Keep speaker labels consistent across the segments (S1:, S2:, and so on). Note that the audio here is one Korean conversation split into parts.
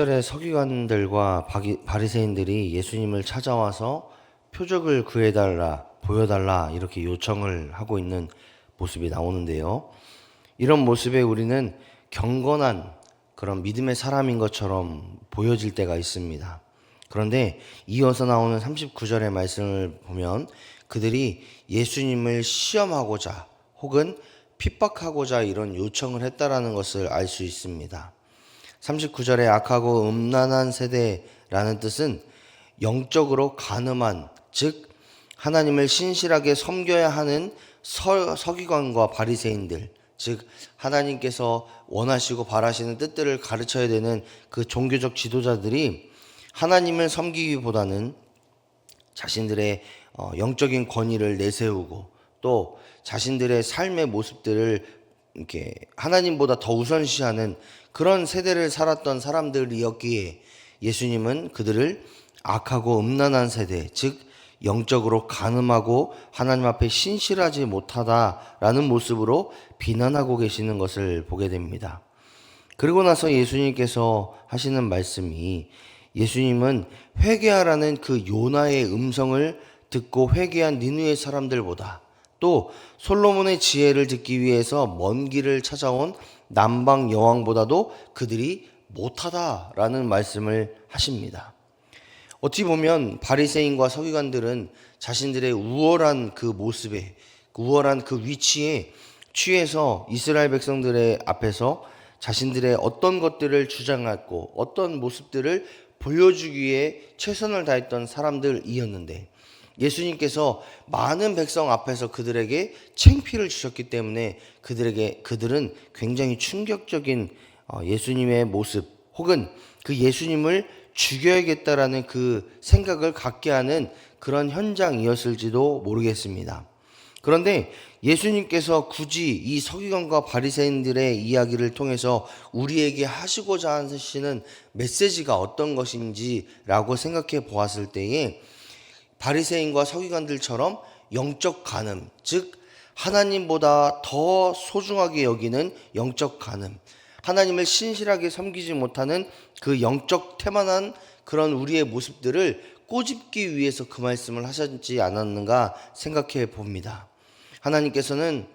S1: 이스라엘의 서기관들과 바리새인들이 예수님을 찾아와서 표적을 구해달라, 보여달라 이렇게 요청을 하고 있는 모습이 나오는데요. 이런 모습에 우리는 경건한 그런 믿음의 사람인 것처럼 보여질 때가 있습니다. 그런데 이어서 나오는 39절의 말씀을 보면 그들이 예수님을 시험하고자 혹은 핍박하고자 이런 요청을 했다라는 것을 알 수 있습니다. 39절에 악하고 음란한 세대라는 뜻은 영적으로 간음한, 즉 하나님을 신실하게 섬겨야 하는 서기관과 바리새인들, 즉 하나님께서 원하시고 바라시는 뜻들을 가르쳐야 되는 그 종교적 지도자들이 하나님을 섬기기보다는 자신들의 영적인 권위를 내세우고 또 자신들의 삶의 모습들을 이렇게 하나님보다 더 우선시하는 그런 세대를 살았던 사람들이었기에 예수님은 그들을 악하고 음란한 세대, 즉 영적으로 간음하고 하나님 앞에 신실하지 못하다라는 모습으로 비난하고 계시는 것을 보게 됩니다. 그리고 나서 예수님께서 하시는 말씀이, 예수님은 회개하라는 그 요나의 음성을 듣고 회개한 니느웨 사람들보다 또 솔로몬의 지혜를 듣기 위해서 먼 길을 찾아온 남방 여왕보다도 그들이 못하다라는 말씀을 하십니다. 어찌 보면 바리새인과 서기관들은 자신들의 우월한 그 모습에, 우월한 그 위치에 취해서 이스라엘 백성들의 앞에서 자신들의 어떤 것들을 주장했고 어떤 모습들을 보여주기 위해 최선을 다했던 사람들이었는데, 예수님께서 많은 백성 앞에서 그들에게 창피를 주셨기 때문에 그들은 굉장히 충격적인 예수님의 모습 혹은 그 예수님을 죽여야겠다라는 그 생각을 갖게 하는 그런 현장이었을지도 모르겠습니다. 그런데 예수님께서 굳이 이 서기관과 바리새인들의 이야기를 통해서 우리에게 하시고자 하시는 메시지가 어떤 것인지라고 생각해 보았을 때에, 바리새인과 서기관들처럼 영적 간음, 즉 하나님보다 더 소중하게 여기는 영적 간음, 하나님을 신실하게 섬기지 못하는 그 영적 태만한 그런 우리의 모습들을 꼬집기 위해서 그 말씀을 하셨지 않았는가 생각해 봅니다. 하나님께서는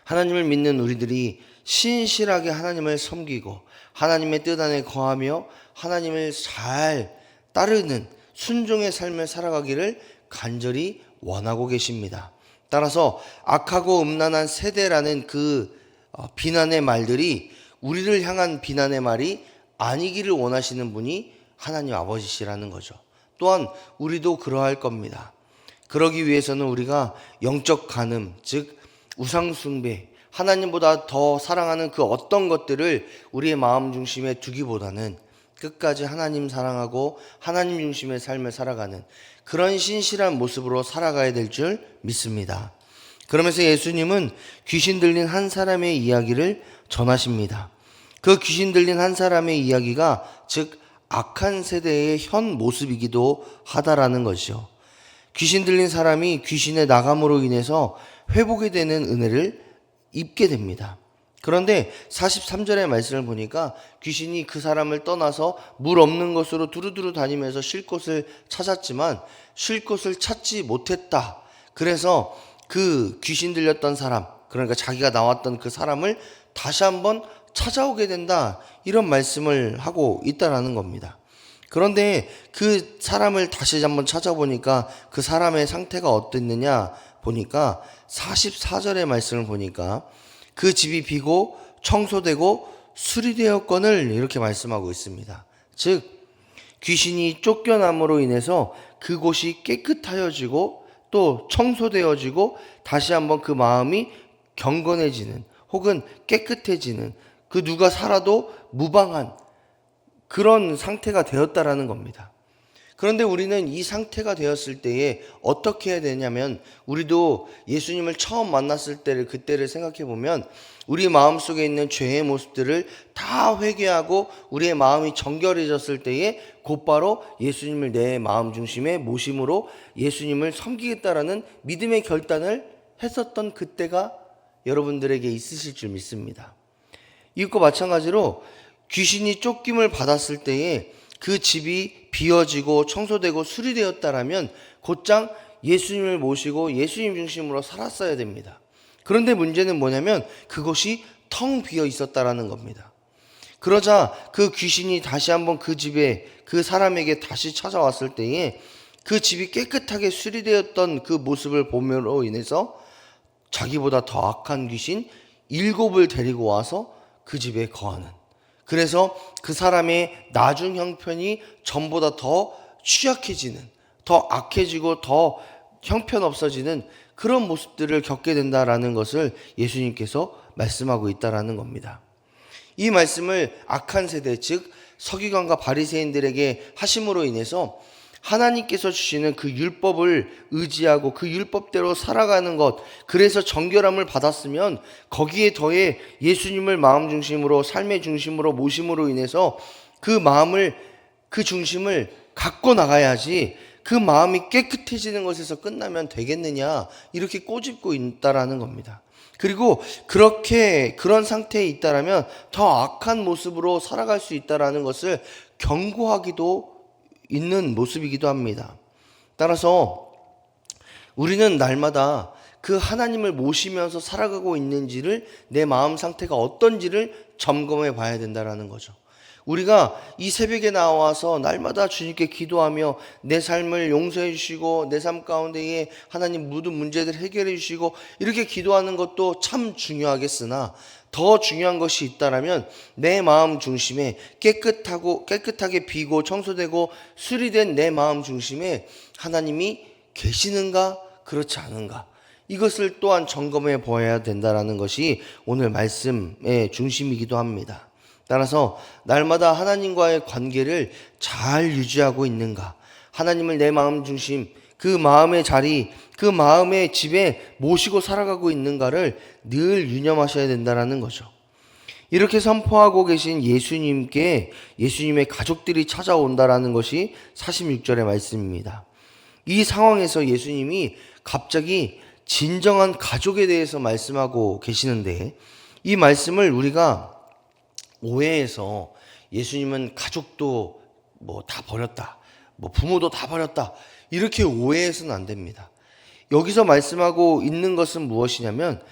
S1: 하나님을 믿는 우리들이 신실하게 하나님을 섬기고 하나님의 뜻 안에 거하며 하나님을 잘 따르는 순종의 삶을 살아가기를 간절히 원하고 계십니다. 따라서 악하고 음란한 세대라는 그 비난의 말들이 우리를 향한 비난의 말이 아니기를 원하시는 분이 하나님 아버지시라는 거죠. 또한 우리도 그러할 겁니다. 그러기 위해서는 우리가 영적 간음, 즉 우상 숭배, 하나님보다 더 사랑하는 그 어떤 것들을 우리의 마음 중심에 두기보다는 끝까지 하나님 사랑하고 하나님 중심의 삶을 살아가는 그런 신실한 모습으로 살아가야 될 줄 믿습니다. 그러면서 예수님은 귀신 들린 한 사람의 이야기를 전하십니다. 그 귀신 들린 한 사람의 이야기가 즉 악한 세대의 현 모습이기도 하다라는 것이죠. 귀신 들린 사람이 귀신의 나감으로 인해서 회복이 되는 은혜를 입게 됩니다. 그런데 43절의 말씀을 보니까 귀신이 그 사람을 떠나서 물 없는 곳으로 두루두루 다니면서 쉴 곳을 찾았지만 쉴 곳을 찾지 못했다. 그래서 그 귀신 들렸던 사람, 그러니까 자기가 나왔던 그 사람을 다시 한번 찾아오게 된다, 이런 말씀을 하고 있다라는 겁니다. 그런데 그 사람을 다시 한번 찾아보니까 그 사람의 상태가 어땠느냐 보니까 44절의 말씀을 보니까 그 집이 비고 청소되고 수리되었거늘 이렇게 말씀하고 있습니다. 즉 귀신이 쫓겨남으로 인해서 그곳이 깨끗하여지고 또 청소되어지고 다시 한번 그 마음이 경건해지는 혹은 깨끗해지는, 그 누가 살아도 무방한 그런 상태가 되었다라는 겁니다. 그런데 우리는 이 상태가 되었을 때에 어떻게 해야 되냐면, 우리도 예수님을 처음 만났을 때를 그때를 생각해 보면 우리 마음속에 있는 죄의 모습들을 다 회개하고 우리의 마음이 정결해졌을 때에 곧바로 예수님을 내 마음 중심에 모심으로 예수님을 섬기겠다라는 믿음의 결단을 했었던 그때가 여러분들에게 있으실 줄 믿습니다. 이것과 마찬가지로 귀신이 쫓김을 받았을 때에 그 집이 비워지고 청소되고 수리되었다라면 곧장 예수님을 모시고 예수님 중심으로 살았어야 됩니다. 그런데 문제는 뭐냐면 그것이 텅 비어 있었다라는 겁니다. 그러자 그 귀신이 다시 한번 그 집에 그 사람에게 다시 찾아왔을 때에 그 집이 깨끗하게 수리되었던 그 모습을 보므로 인해서 자기보다 더 악한 귀신 7을 데리고 와서 그 집에 거하는, 그래서 그 사람의 나중 형편이 전보다 더 취약해지는, 더 악해지고 더 형편없어지는 그런 모습들을 겪게 된다라는 것을 예수님께서 말씀하고 있다라는 겁니다. 이 말씀을 악한 세대, 즉 서기관과 바리새인들에게 하심으로 인해서 하나님께서 주시는 그 율법을 의지하고 그 율법대로 살아가는 것, 그래서 정결함을 받았으면 거기에 더해 예수님을 마음 중심으로, 삶의 중심으로 모심으로 인해서 그 마음을, 그 중심을 갖고 나가야지 그 마음이 깨끗해지는 것에서 끝나면 되겠느냐, 이렇게 꼬집고 있다라는 겁니다. 그리고 그런 상태에 있다라면 더 악한 모습으로 살아갈 수 있다라는 것을 경고하기도 있는 모습이기도 합니다. 따라서 우리는 날마다 그 하나님을 모시면서 살아가고 있는지를, 내 마음 상태가 어떤지를 점검해 봐야 된다는 거죠. 우리가 이 새벽에 나와서 날마다 주님께 기도하며 내 삶을 용서해 주시고 내 삶 가운데에 하나님 모든 문제들 해결해 주시고 이렇게 기도하는 것도 참 중요하겠으나 더 중요한 것이 있다라면 내 마음 중심에 깨끗하게 비고 청소되고 수리된 내 마음 중심에 하나님이 계시는가 그렇지 않은가, 이것을 또한 점검해 보아야 된다라는 것이 오늘 말씀의 중심이기도 합니다. 따라서 날마다 하나님과의 관계를 잘 유지하고 있는가, 하나님을 내 마음 중심, 그 마음의 자리, 그 마음의 집에 모시고 살아가고 있는가를 늘 유념하셔야 된다는 거죠. 이렇게 선포하고 계신 예수님께 예수님의 가족들이 찾아온다라는 것이 46절의 말씀입니다. 이 상황에서 예수님이 갑자기 진정한 가족에 대해서 말씀하고 계시는데, 이 말씀을 우리가 오해해서 예수님은 가족도 다 버렸다, 부모도 다 버렸다, 이렇게 오해해서는 안 됩니다. 여기서 말씀하고 있는 것은 무엇이냐면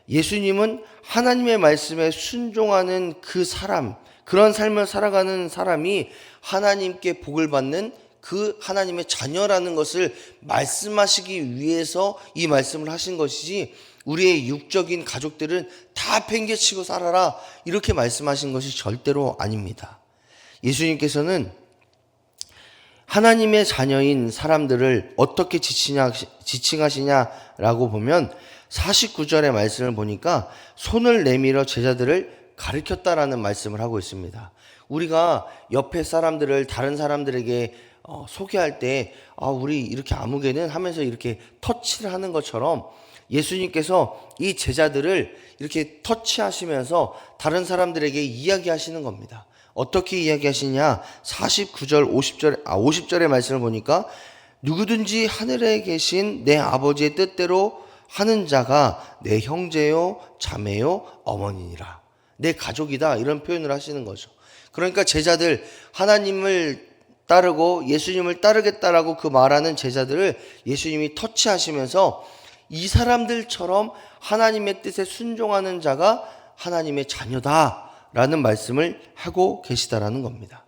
S1: 예수님은 하나님의 말씀에 순종하는 그 사람, 그런 삶을 살아가는 사람이 하나님께 복을 받는 그 하나님의 자녀라는 것을 말씀하시기 위해서 이 말씀을 하신 것이지, 우리의 육적인 가족들은 다 팽개치고 살아라 이렇게 말씀하신 것이 절대로 아닙니다. 예수님께서는 하나님의 자녀인 사람들을 어떻게 지칭하시냐라고 보면 49절의 말씀을 보니까 손을 내밀어 제자들을 가르쳤다라는 말씀을 하고 있습니다. 우리가 옆에 사람들을 다른 사람들에게 소개할 때 우리 이렇게 아무개는 하면서 이렇게 터치를 하는 것처럼 예수님께서 이 제자들을 이렇게 터치하시면서 다른 사람들에게 이야기하시는 겁니다. 어떻게 이야기하시냐? 49절, 50절의 말씀을 보니까 누구든지 하늘에 계신 내 아버지의 뜻대로 하는 자가 내 형제요, 자매요, 어머니니라. 내 가족이다, 이런 표현을 하시는 거죠. 그러니까 제자들, 하나님을 따르고 예수님을 따르겠다라고 그 말하는 제자들을 예수님이 터치하시면서 이 사람들처럼 하나님의 뜻에 순종하는 자가 하나님의 자녀다라는 말씀을 하고 계시다라는 겁니다.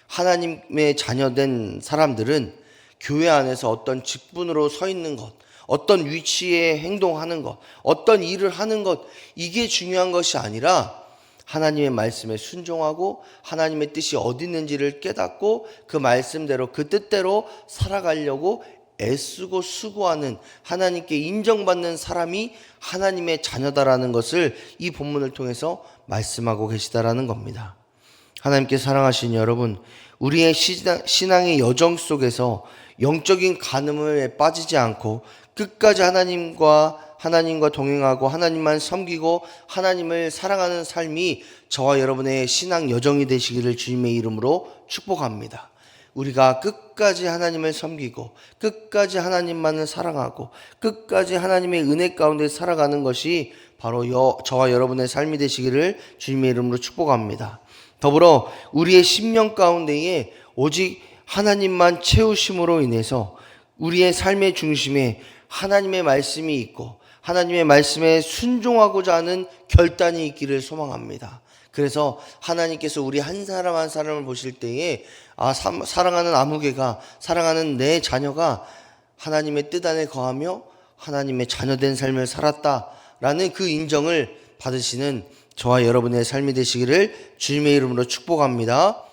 S1: 하나님의 자녀된 사람들은 교회 안에서 어떤 직분으로 서 있는 것, 어떤 위치에 행동하는 것, 어떤 일을 하는 것, 이게 중요한 것이 아니라 하나님의 말씀에 순종하고 하나님의 뜻이 어디 있는지를 깨닫고 그 말씀대로, 그 뜻대로 살아가려고 애쓰고 수고하는, 하나님께 인정받는 사람이 하나님의 자녀다라는 것을 이 본문을 통해서 말씀하고 계시다라는 겁니다. 하나님께 사랑하신 여러분, 우리의 신앙의 여정 속에서 영적인 간음에 빠지지 않고 끝까지 하나님과 동행하고 하나님만 섬기고 하나님을 사랑하는 삶이 저와 여러분의 신앙 여정이 되시기를 주님의 이름으로 축복합니다. 우리가 끝까지 하나님을 섬기고 끝까지 하나님만을 사랑하고 끝까지 하나님의 은혜 가운데 살아가는 것이 바로 저와 여러분의 삶이 되시기를 주님의 이름으로 축복합니다. 더불어 우리의 심령 가운데에 오직 하나님만 채우심으로 인해서 우리의 삶의 중심에 하나님의 말씀이 있고 하나님의 말씀에 순종하고자 하는 결단이 있기를 소망합니다. 그래서 하나님께서 우리 한 사람 한 사람을 보실 때에 사랑하는 아무개가, 사랑하는 내 자녀가 하나님의 뜻 안에 거하며 하나님의 자녀된 삶을 살았다라는 그 인정을 받으시는 저와 여러분의 삶이 되시기를 주님의 이름으로 축복합니다.